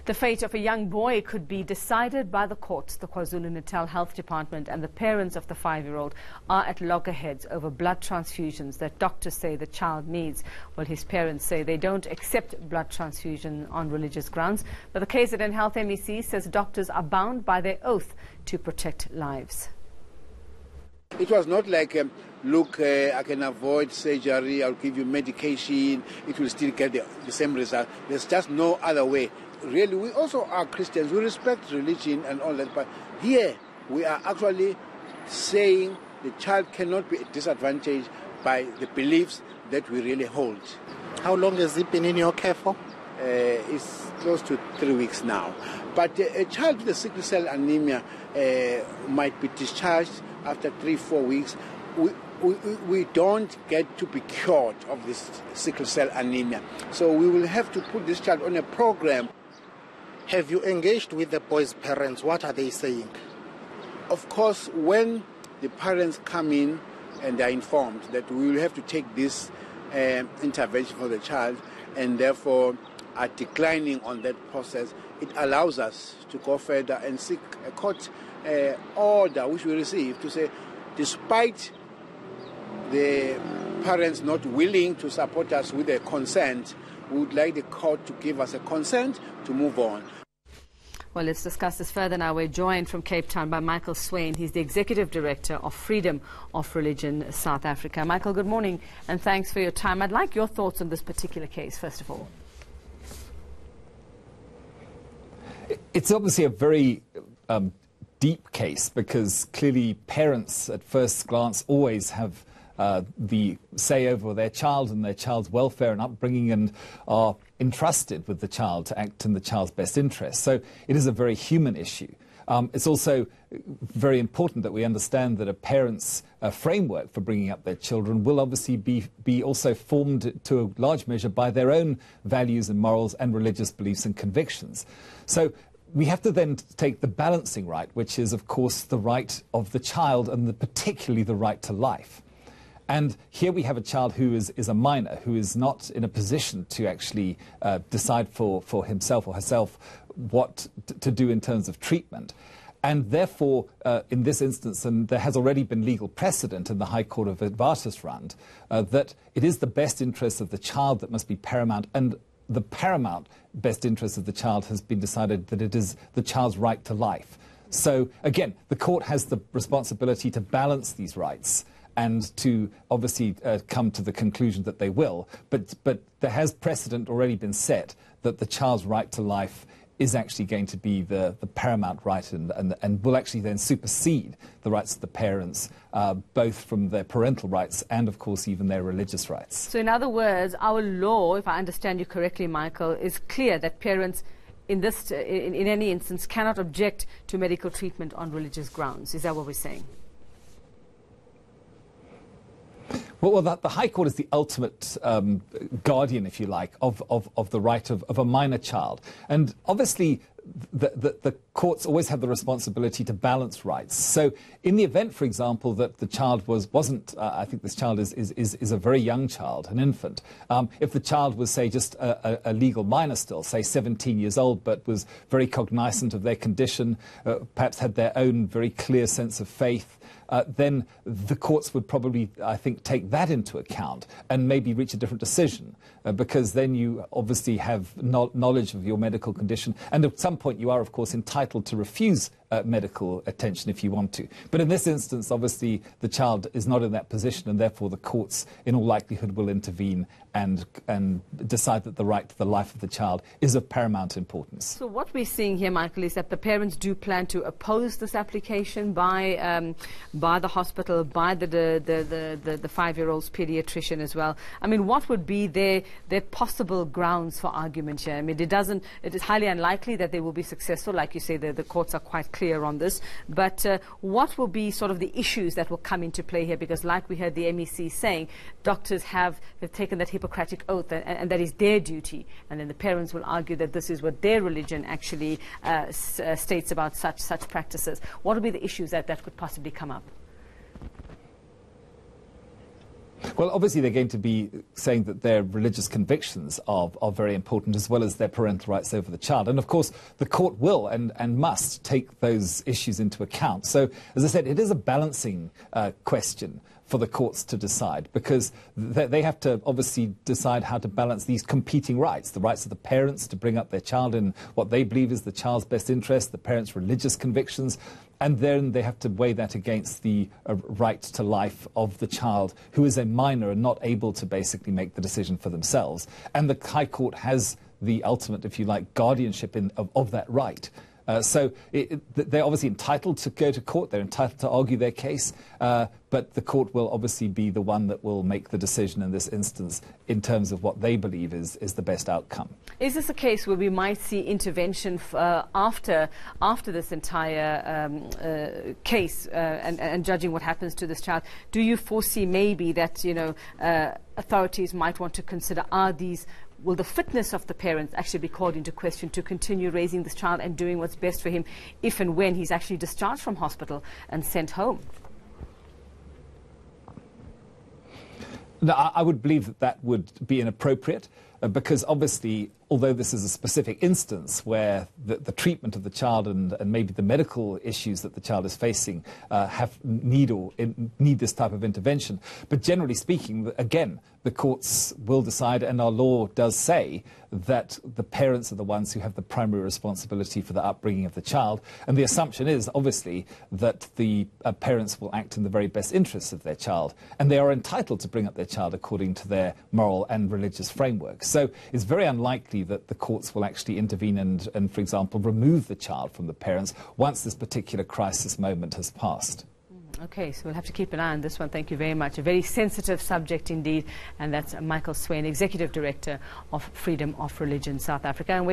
The fate of a young boy could be decided by the courts. The KwaZulu-Natal Health Department and the parents of the 5-year-old are at loggerheads over blood transfusions that doctors say the child needs. Well, his parents say they don't accept blood transfusion on religious grounds. But the KZN Health MEC says doctors are bound by their oath to protect lives. It was not like, look, I can avoid surgery, I'll give you medication, it will still get the same result. There's just no other way. Really, we also are Christians, we respect religion and all that, but here we are actually saying the child cannot be disadvantaged by the beliefs that we really hold. How long has it been in your care for? It's close to 3 weeks now. But a child with a sickle cell anemia might be discharged after 3-4 weeks. We don't get to be cured of this sickle cell anemia. So we will have to put this child on a program. Have you engaged with the boy's parents? What are they saying? Of course, when the parents come in and are informed that we will have to take this intervention for the child and therefore are declining on that process, it allows us to go further and seek a court order which we receive to say, despite the parents not willing to support us with a consent, we would like the court to give us a consent to move on. Well, let's discuss this further now. We're joined from Cape Town by Michael Swain. He's the Executive Director of Freedom of Religion South Africa. Michael, good morning and thanks for your time. I'd like your thoughts on this particular case, first of all. It's obviously a very deep case because clearly parents at first glance always have the say over their child and their child's welfare and upbringing and are entrusted with the child to act in the child's best interest. So it is a very human issue. It's also very important that we understand that a parent's framework for bringing up their children will obviously be also formed to a large measure by their own values and morals and religious beliefs and convictions. So we have to then take the balancing right, which is, of course, the right of the child and particularly the right to life. And here we have a child who is a minor, who is not in a position to actually decide for himself or herself what to do in terms of treatment. And therefore, in this instance, and there has already been legal precedent in the High Court of Witwatersrand, that it is the best interest of the child that must be paramount, and the paramount best interest of the child has been decided that it is the child's right to life. So, again, the court has the responsibility to balance these rights and to obviously come to the conclusion that they will. But there has precedent already been set that the child's right to life is actually going to be the paramount right and will actually then supersede the rights of the parents, both from their parental rights and, of course, even their religious rights. So in other words, our law, if I understand you correctly, Michael, is clear that parents in any instance cannot object to medical treatment on religious grounds. Is that what we're saying? Well, the High Court is the ultimate guardian, if you like, of the right of a minor child. And obviously, the courts always have the responsibility to balance rights. So in the event, for example, that the child wasn't, I think this child is a very young child, an infant. If the child was, say, just a legal minor still, say 17 years old, but was very cognizant of their condition, perhaps had their own very clear sense of faith, then the courts would probably, I think, take that into account and maybe reach a different decision because then you obviously have knowledge of your medical condition. And at some point you are, of course, entitled to refuse medical attention if you want to. But in this instance, obviously, the child is not in that position and therefore the courts, in all likelihood, will intervene and decide that the right to the life of the child is of paramount importance. So what we're seeing here, Michael, is that the parents do plan to oppose this application by the hospital, by the 5-year-old's pediatrician as well. I mean, what would be their possible grounds for argument here? I mean, it is highly unlikely that they will be successful. Like you say, the courts are quite clear on this. But what will be sort of the issues that will come into play here? Because like we heard the MEC saying, doctors have taken that Hippocratic oath and that is their duty. And then the parents will argue that this is what their religion actually states about such practices. What will be the issues that could possibly come up? Well, obviously they're going to be saying that their religious convictions are very important, as well as their parental rights over the child. And of course, the court will and must take those issues into account. So, as I said, it is a balancing question for the courts to decide, because they have to obviously decide how to balance these competing rights, the rights of the parents to bring up their child in what they believe is the child's best interest, the parents' religious convictions, and then they have to weigh that against the right to life of the child, who is a minor and not able to basically make the decision for themselves. And the High Court has the ultimate, if you like, guardianship of that right. So they're obviously entitled to go to court, they're entitled to argue their case, but the court will obviously be the one that will make the decision in this instance in terms of what they believe is the best outcome. Is this a case where we might see intervention after this entire case and judging what happens to this child? Do you foresee maybe that, authorities might want to consider, will the fitness of the parents actually be called into question to continue raising this child and doing what's best for him if and when he's actually discharged from hospital and sent home? No, I would believe that would be inappropriate because obviously, although this is a specific instance where the treatment of the child and maybe the medical issues that the child is facing need this type of intervention, but generally speaking, again, the courts will decide, and our law does say that the parents are the ones who have the primary responsibility for the upbringing of the child, and the assumption is obviously that the parents will act in the very best interests of their child, and they are entitled to bring up their child according to their moral and religious framework. So it's very unlikely that the courts will actually intervene and, for example, remove the child from the parents once this particular crisis moment has passed. Okay, so we'll have to keep an eye on this one. Thank you very much. A very sensitive subject indeed, and that's Michael Swain, Executive Director of Freedom of Religion South Africa. And we're